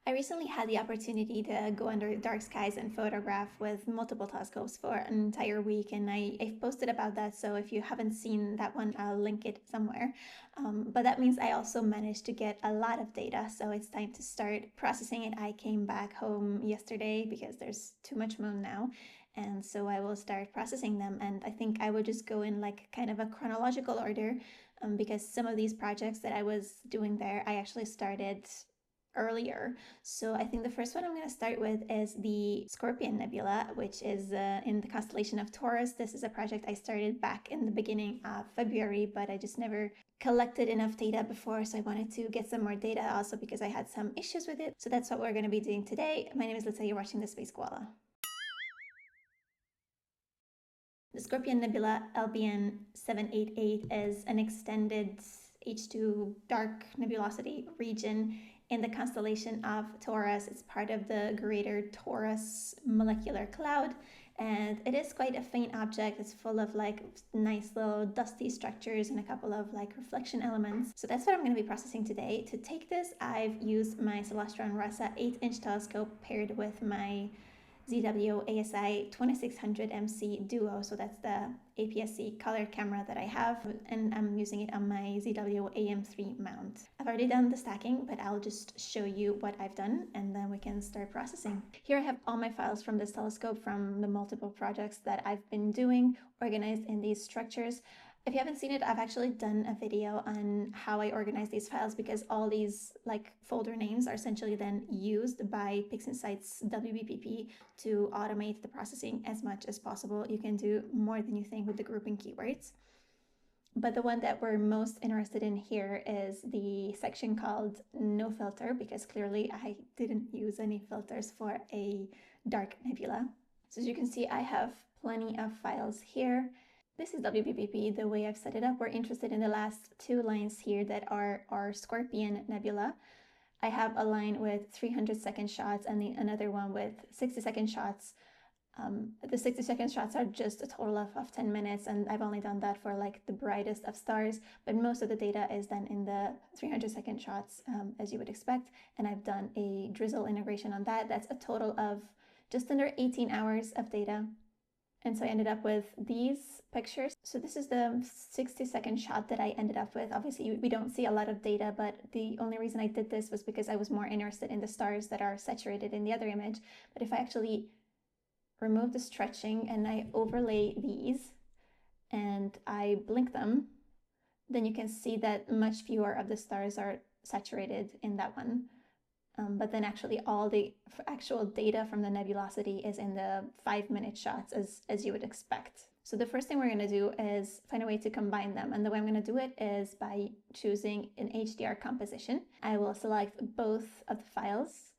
I recently had the opportunity to go under dark skies and photograph with multiple telescopes for an entire week, and I've posted about that, so if you haven't seen that one, I'll link it somewhere. But that means I also managed to get a lot of data, so it's time to start processing it. I came back home yesterday because there's too much moon now, and so I will start processing them, and I think I will just go in like kind of a chronological order, because some of these projects that I was doing there, I actually started earlier. So I think the first one I'm going to start with is the Scorpion Nebula, which is in the constellation of Taurus. This is a project I started back in the beginning of February, but I just never collected enough data before, so I wanted to get some more data also because I had some issues with it. So that's what we're going to be doing today. My name is Lisa, you're watching The Space Koala. The Scorpion Nebula LBN 788 is an extended H2 dark nebulosity region in the constellation of Taurus. It's part of the greater Taurus molecular cloud, and it is quite a faint object. It's full of like nice little dusty structures and a couple of like reflection elements. So that's what I'm going to be processing today. To take this, I've used my Celestron RASA 8-inch telescope paired with my ZWO ASI 2600 MC Duo, so that's the APS-C color camera that I have, and I'm using it on my ZWO AM3 mount. I've already done the stacking, but I'll just show you what I've done and then we can start processing. Here I have all my files from this telescope from the multiple projects that I've been doing, organized in these structures. If you haven't seen it, I've actually done a video on how I organize these files, because all these like folder names are essentially then used by PixInsight's WBPP to automate the processing as much as possible. You can do more than you think with the grouping keywords. But the one that we're most interested in here is the section called No Filter, because clearly I didn't use any filters for a dark nebula. So as you can see, I have plenty of files here. This is WBPP, the way I've set it up. We're interested in the last two lines here that are our Scorpion Nebula. I have a line with 300-second shots and another one with 60-second shots. The 60-second shots are just a total of 10 minutes, and I've only done that for like the brightest of stars, but most of the data is done in the 300-second shots, as you would expect, and I've done a drizzle integration on that. That's a total of just under 18 hours of data. And so I ended up with these pictures. So this is the 60-second shot that I ended up with. Obviously, we don't see a lot of data, but the only reason I did this was because I was more interested in the stars that are saturated in the other image. But if I actually remove the stretching and I overlay these and I blink them, then you can see that much fewer of the stars are saturated in that one. But then actually all the actual data from the nebulosity is in the 5-minute shots, as you would expect. So the first thing we're going to do is find a way to combine them. And the way I'm going to do it is by choosing an HDR composition. I will select both of the files,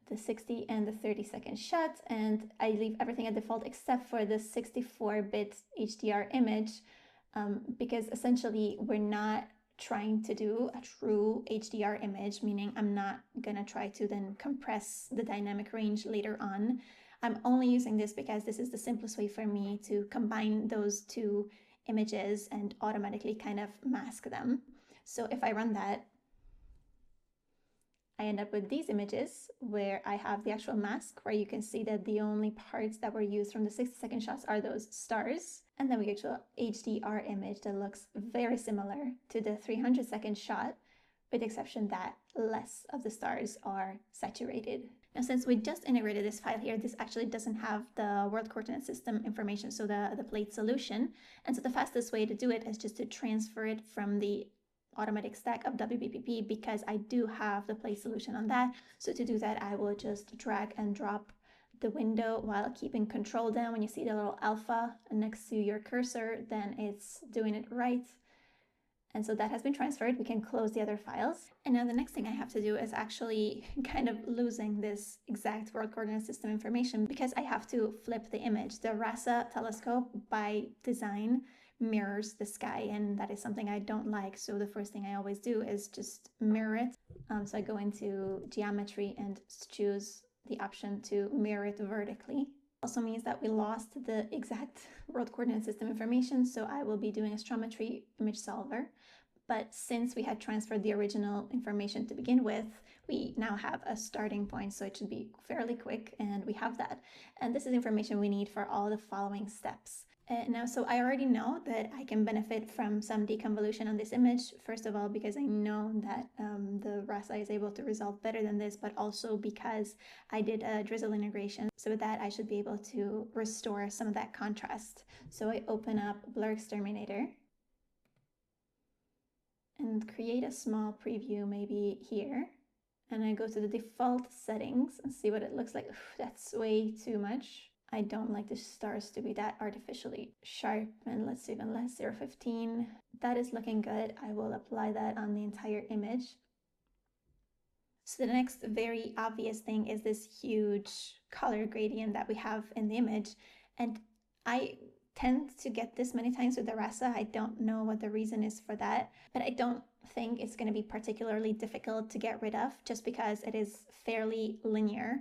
the 60 and the 30-second shot, and I leave everything at default except for the 64-bit HDR image, because essentially we're not trying to do a true HDR image, meaning I'm not gonna try to then compress the dynamic range later on. I'm only using this because this is the simplest way for me to combine those two images and automatically kind of mask them. So if I run that, I end up with these images where I have the actual mask, where you can see that the only parts that were used from the 60-second shots are those stars. And then we get to an HDR image that looks very similar to the 300-second shot, with the exception that less of the stars are saturated. Now, since we just integrated this file here, this actually doesn't have the world coordinate system information, so the plate solution. And so the fastest way to do it is just to transfer it from the automatic stack of WBPP, because I do have the plate solution on that. So to do that, I will just drag and drop the window while keeping control down. When you see the little alpha next to your cursor, then it's doing it right. And so that has been transferred. We can close the other files. And now the next thing I have to do is actually kind of losing this exact world coordinate system information, because I have to flip the image. The RASA telescope by design mirrors the sky, and that is something I don't like. So the first thing I always do is just mirror it. So I go into geometry and choose the option to mirror it vertically. Also means that we lost the exact world coordinate system information, so I will be doing astrometry image solver. But since we had transferred the original information to begin with, we now have a starting point, so it should be fairly quick, and we have that. And this is information we need for all the following steps. Now, so I already know that I can benefit from some deconvolution on this image, first of all, because I know that the RASA is able to resolve better than this, but also because I did a drizzle integration. So with that, I should be able to restore some of that contrast. So I open up Blur Exterminator and create a small preview maybe here. And I go to the default settings and see what it looks like. Oof, that's way too much. I don't like the stars to be that artificially sharp, and let's do even less, 0.15. That is looking good. I will apply that on the entire image. So the next very obvious thing is this huge color gradient that we have in the image. And I tend to get this many times with the RASA. I don't know what the reason is for that, but I don't think it's going to be particularly difficult to get rid of just because it is fairly linear.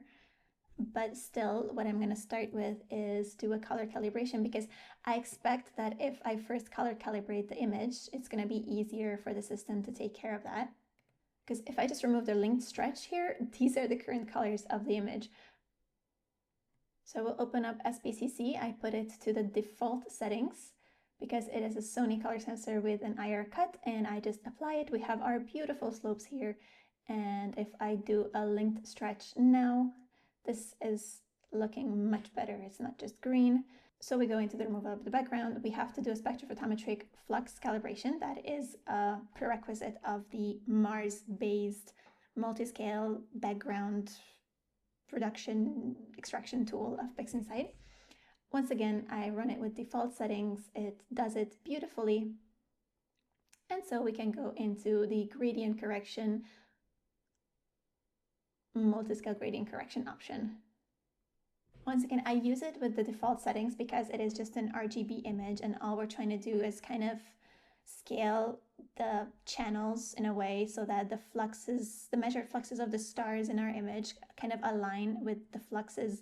But still, what I'm going to start with is do a color calibration, because I expect that if I first color calibrate the image, it's going to be easier for the system to take care of that. Because if I just remove the linked stretch here, these are the current colors of the image. So we'll open up SPCC. I put it to the default settings because it is a Sony color sensor with an IR cut, and I just apply it. We have our beautiful slopes here. And if I do a linked stretch now, this is looking much better. It's not just green. So we go into the removal of the background. We have to do a spectrophotometric flux calibration. That is a prerequisite of the Mars-based multi-scale background production extraction tool of PixInsight. Once again, I run it with default settings. It does it beautifully. And so we can go into the gradient correction, multi-scale gradient correction option. Once again, I use it with the default settings because it is just an RGB image, and all we're trying to do is kind of scale the channels in a way so that the fluxes, the measured fluxes of the stars in our image kind of align with the fluxes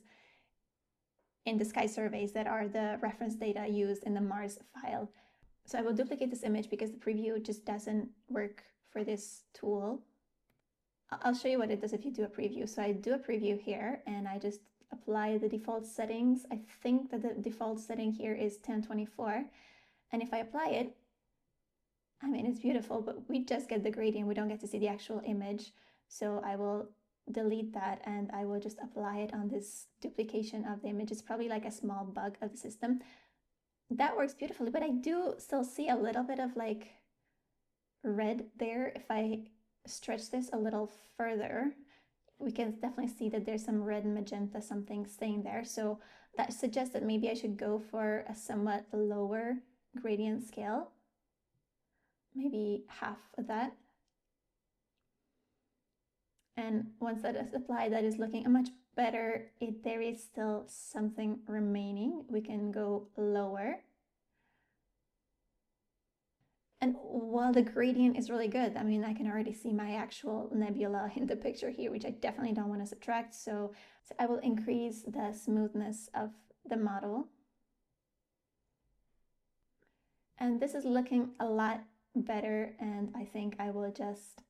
in the sky surveys that are the reference data used in the Mars file. So I will duplicate this image because the preview just doesn't work for this tool. I'll show you what it does if you do a preview. So I do a preview here and I just apply the default settings. I think that the default setting here is 1024. And if I apply it, I mean, it's beautiful, but we just get the gradient. We don't get to see the actual image. So I will delete that and I will just apply it on this duplication of the image. It's probably like a small bug of the system. That works beautifully, but I do still see a little bit of like red there. If I stretch this a little further, we can definitely see that there's some red and magenta something staying there. So that suggests that maybe I should go for a somewhat lower gradient scale, maybe half of that. And once that is applied, that is looking much better. There is still something remaining. We can go lower. And while the gradient is really good, I mean, I can already see my actual nebula in the picture here, which I definitely don't want to subtract. So I will increase the smoothness of the model. And this is looking a lot better. And I think I will just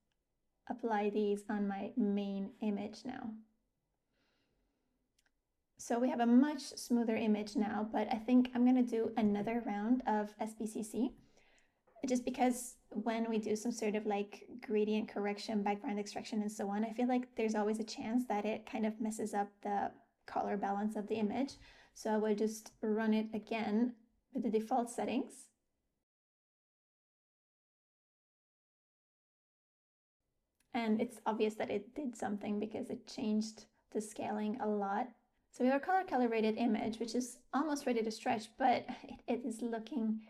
apply these on my main image now. So we have a much smoother image now, but I think I'm going to do another round of SPCC. Just because when we do some sort of like gradient correction, background extraction, and so on, I feel like there's always a chance that it kind of messes up the color balance of the image. So I will just run it again with the default settings. And it's obvious that it did something because it changed the scaling a lot. So we have a color calibrated image, which is almost ready to stretch, but it is looking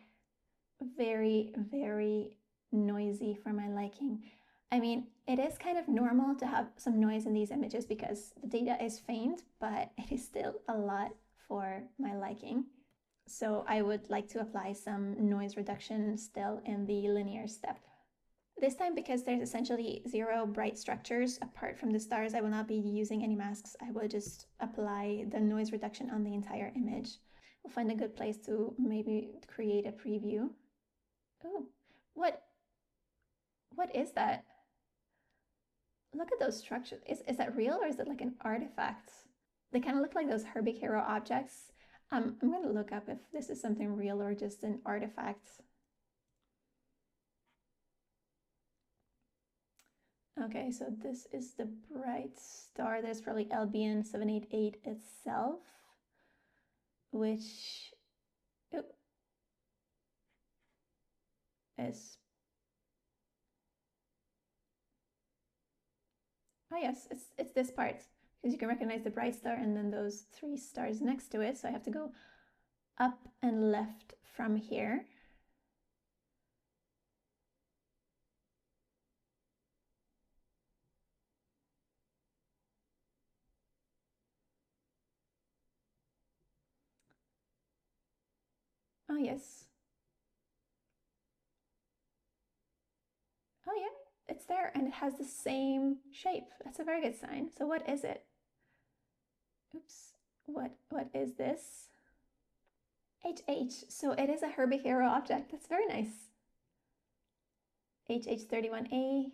very, very noisy for my liking. I mean, it is kind of normal to have some noise in these images because the data is faint, but it is still a lot for my liking. So I would like to apply some noise reduction still in the linear step. This time, because there's essentially 0 bright structures apart from the stars, I will not be using any masks. I will just apply the noise reduction on the entire image. We'll find a good place to maybe create a preview. Oh, what? What is that? Look at those structures. Is that real or is it like an artifact? They kind of look like those Herbig-Haro objects. I'm going to look up if this is something real or just an artifact. Okay, so this is the bright star. There's probably Albion 788 itself, which is... Oh yes, it's this part, because you can recognize the bright star and then those 3 stars next to it. So I have to go up and left from here. Oh yes. Oh yeah, it's there and it has the same shape. That's a very good sign. So what is it? Oops, what is this? HH, so it is a Herbig-Haro object. That's very nice. HH31A.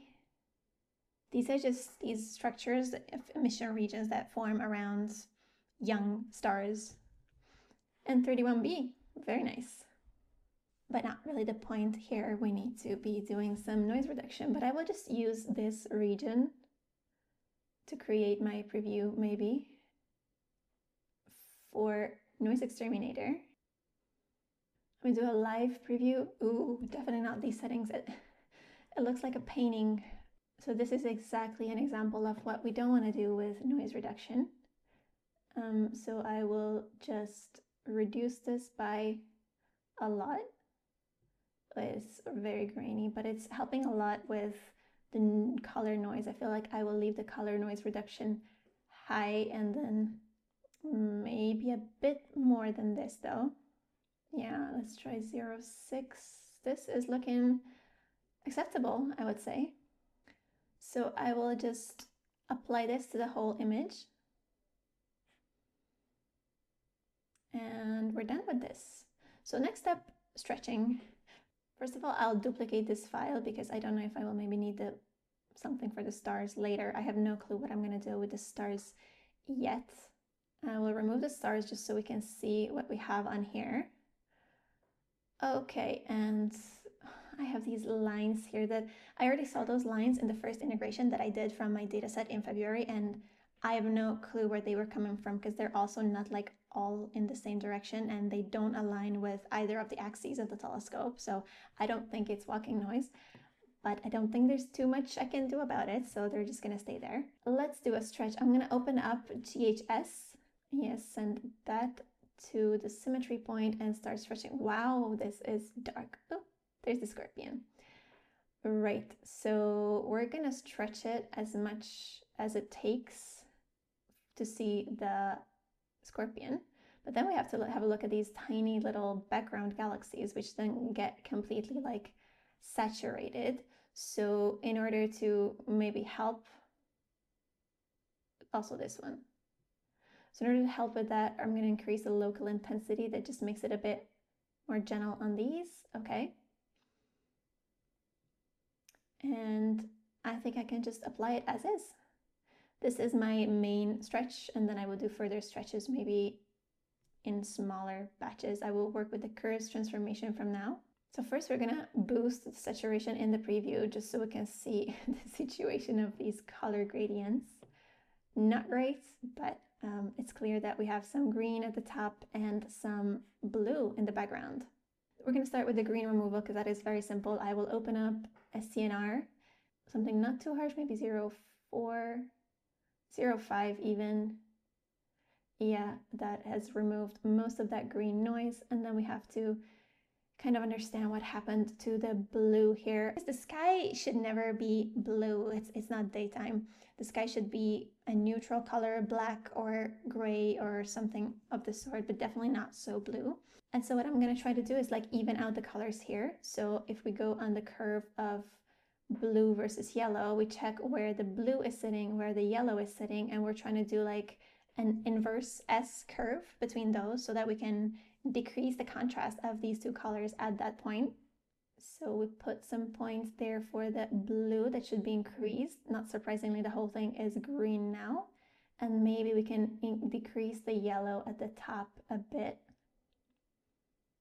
These are just these structures, emission regions that form around young stars. And 31B, very nice. But not really the point here. We need to be doing some noise reduction, but I will just use this region to create my preview maybe for Noise Exterminator. I'm gonna do a live preview. Ooh, definitely not these settings. It looks like a painting. So this is exactly an example of what we don't want to do with noise reduction. So I will just reduce this by a lot. It's very grainy, but it's helping a lot with the color noise. I feel like I will leave the color noise reduction high and then maybe a bit more than this though. Yeah, let's try 0.6. This is looking acceptable, I would say. So I will just apply this to the whole image. And we're done with this. So next step, stretching. First of all, I'll duplicate this file because I don't know if I will maybe need something for the stars later. I have no clue what I'm going to do with the stars yet. I will remove the stars just so we can see what we have on here. Okay, and I have these lines here that I already saw those lines in the first integration that I did from my dataset in February, and I have no clue where they were coming from because they're also not like all in the same direction and they don't align with either of the axes of the telescope. So I don't think it's walking noise, but I don't think there's too much I can do about it. So they're just gonna stay there. Let's do a stretch. I'm gonna open up GHS. Yes, send that to the symmetry point and start stretching. Wow, this is dark. Oh, there's the scorpion. Right, so we're gonna stretch it as much as it takes to see the scorpion, but then we have to have a look at these tiny little background galaxies, which then get completely like saturated. So in order to maybe help, also this one. So in order to help with that, I'm going to increase the local intensity. That just makes it a bit more gentle on these. Okay. And I think I can just apply it as is. This is my main stretch, and then I will do further stretches maybe in smaller batches. I will work with the curves transformation from now. So first we're gonna boost the saturation in the preview just so we can see the situation of these color gradients. Not great, but it's clear that we have some green at the top and some blue in the background. We're gonna start with the green removal because that is very simple. I will open up a CNR, something not too harsh, maybe 0.4, 0.5 even. Yeah, that has removed most of that green noise, and then we have to kind of understand what happened to the blue here. The sky should never be blue. It's not daytime. The sky should be a neutral color, black or gray or something of the sort, but definitely not so blue. And so what I'm going to try to do is like even out the colors here. So if we go on the curve of blue versus yellow, we check where the blue is sitting, where the yellow is sitting, and we're trying to do like an inverse S curve between those so that we can decrease the contrast of these two colors at that point. So we put some points there for the blue that should be increased. Not surprisingly, the whole thing is green now. And maybe we can decrease the yellow at the top a bit.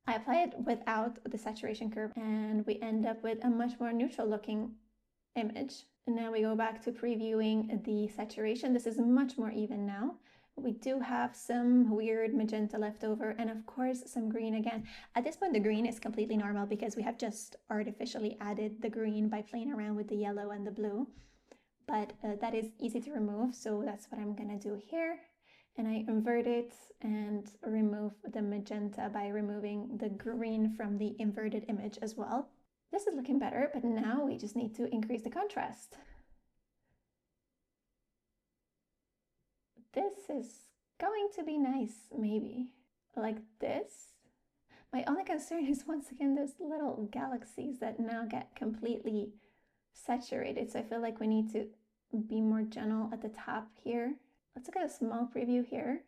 I apply it without the saturation curve and we end up with a much more neutral looking image. And now we go back to previewing the saturation. This is much more even now. We do have some weird magenta left over and of course some green again. At this point the green is completely normal because we have just artificially added the green by playing around with the yellow and the blue. But that is easy to remove, so that's what I'm gonna do here. And I invert it and remove the magenta by removing the green from the inverted image as well. This is looking better, but now we just need to increase the contrast. This is going to be nice, maybe. Like this. My only concern is once again those little galaxies that now get completely saturated. So I feel like we need to be more gentle at the top here. Let's look at a small preview here.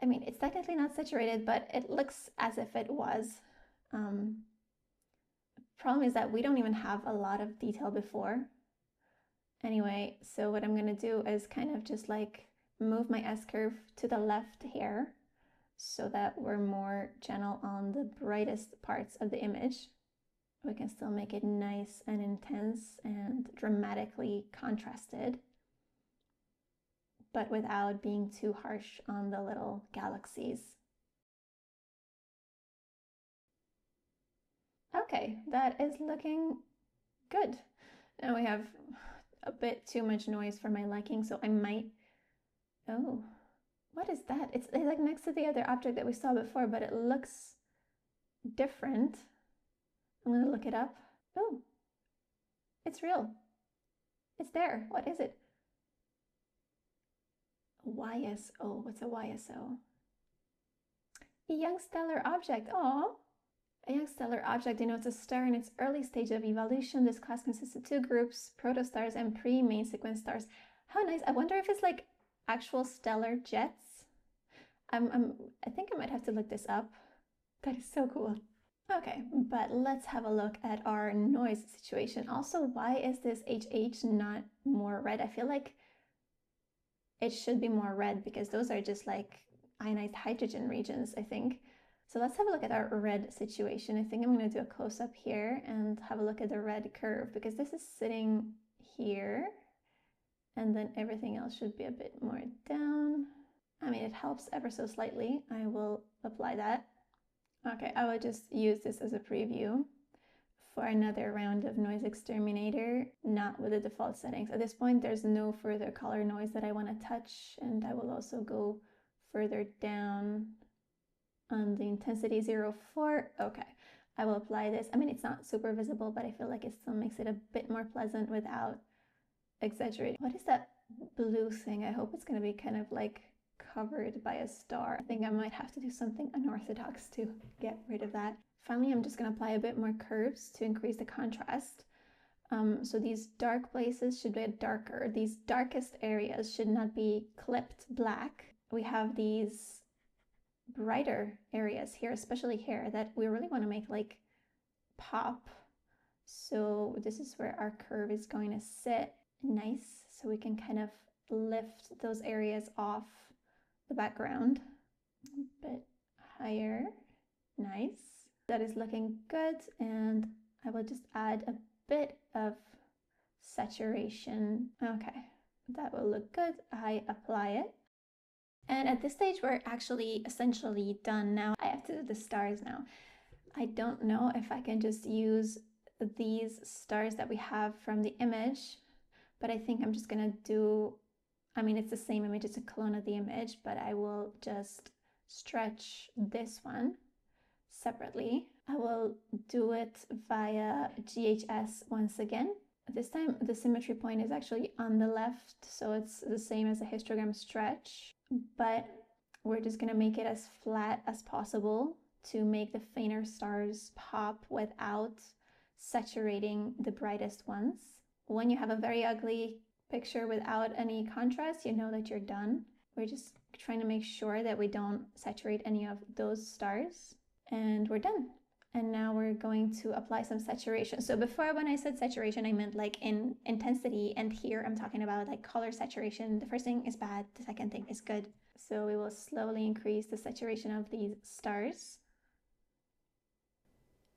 I mean, it's technically not saturated, but it looks as if it was. Problem is that we don't even have a lot of detail before. Anyway, so what I'm gonna do is kind of just like move my S-curve to the left here so that we're more gentle on the brightest parts of the image. We can still make it nice and intense and dramatically contrasted, but without being too harsh on the little galaxies. Okay, that is looking good. Now we have a bit too much noise for my liking, so I might... Oh, what is that? It's like next to the other object that we saw before, but it looks different. I'm gonna look it up. Oh, it's real. It's there. What is it? YSO. What's a YSO? A young stellar object. Oh, a young stellar object denotes a star in its early stage of evolution. This class consists of two groups, protostars and pre-main sequence stars. How nice. I wonder if it's like actual stellar jets. I think I might have to look this up. That is so cool. Okay, but let's have a look at our noise situation. Also, why is this HH not more red? I feel like it should be more red because those are just like ionized hydrogen regions, I think. So let's have a look at our red situation. I think I'm going to do a close-up here and have a look at the red curve because this is sitting here and then everything else should be a bit more down. I mean, it helps ever so slightly. I will apply that. Okay, I will just use this as a preview for another round of noise exterminator, not with the default settings. At this point, there's no further color noise that I want to touch, and I will also go further down on the intensity 04. Okay, I will apply this. I mean, it's not super visible, but I feel like it still makes it a bit more pleasant without exaggerating. What is that blue thing? I hope it's going to be kind of like covered by a star. I think I might have to do something unorthodox to get rid of that. Finally, I'm just going to apply a bit more curves to increase the contrast. So these dark places should be darker. These darkest areas should not be clipped black. We have these brighter areas here, especially here, that we really want to make like pop. So this is where our curve is going to sit nice, so we can kind of lift those areas off the background. A bit higher. Nice. That is looking good, and I will just add a bit of saturation. Okay, that will look good. I apply it. And at this stage, we're actually essentially done now. I have to do the stars now. I don't know if I can just use these stars that we have from the image, but I think I'm just gonna do, I mean, it's the same image, it's a clone of the image, but I will just stretch this one separately. I will do it via GHS once again. This time the symmetry point is actually on the left, so it's the same as a histogram stretch, but we're just gonna make it as flat as possible to make the fainter stars pop without saturating the brightest ones. When you have a very ugly picture without any contrast, you know that you're done. We're just trying to make sure that we don't saturate any of those stars, and we're done. And now we're going to apply some saturation. So before, when I said saturation, I meant like in intensity, and here I'm talking about like color saturation. The first thing is bad, the second thing is good. So we will slowly increase the saturation of these stars.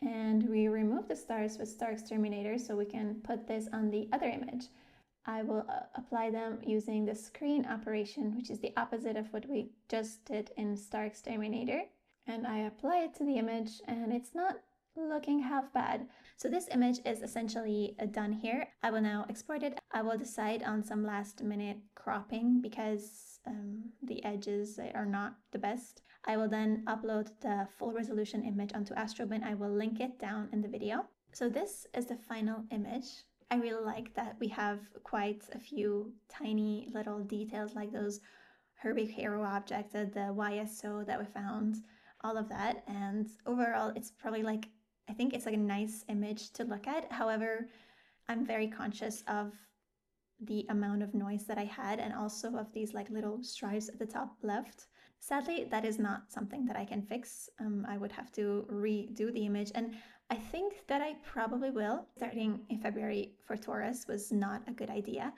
And we remove the stars with star exterminator so we can put this on the other image. I will apply them using the screen operation, which is the opposite of what we just did in star exterminator. And I apply it to the image, and it's not looking half bad. So this image is essentially done here. I will now export it. I will decide on some last minute cropping because the edges are not the best. I will then upload the full resolution image onto Astrobin. I will link it down in the video. So this is the final image. I really like that we have quite a few tiny little details like those Herbig-Haro objects, the YSO that we found, all of that. And overall, it's probably like, I think it's like a nice image to look at. However, I'm very conscious of the amount of noise that I had, and also of these like little stripes at the top left. Sadly, that is not something that I can fix. I would have to redo the image, and I think that I probably will. Starting in February for Taurus was not a good idea.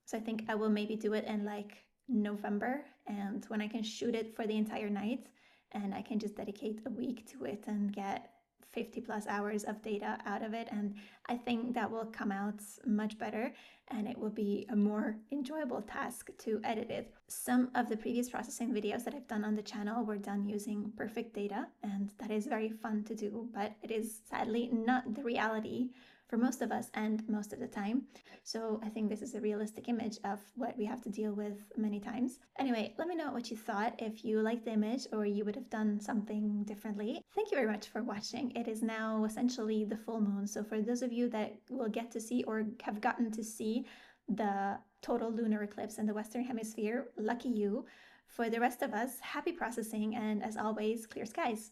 So I think I will maybe do it in like November, and when I can shoot it for the entire night and I can just dedicate a week to it and get 50 plus hours of data out of it, and I think that will come out much better and it will be a more enjoyable task to edit it. Some of the previous processing videos that I've done on the channel were done using perfect data, and that is very fun to do, but it is sadly not the reality for most of us and most of the time. So I think this is a realistic image of what we have to deal with many times. Anyway, let me know what you thought, if you liked the image or you would have done something differently. Thank you very much for watching. It is now essentially the full moon. So for those of you that will get to see or have gotten to see the total lunar eclipse in the Western Hemisphere, lucky you. For the rest of us, happy processing, and as always, clear skies.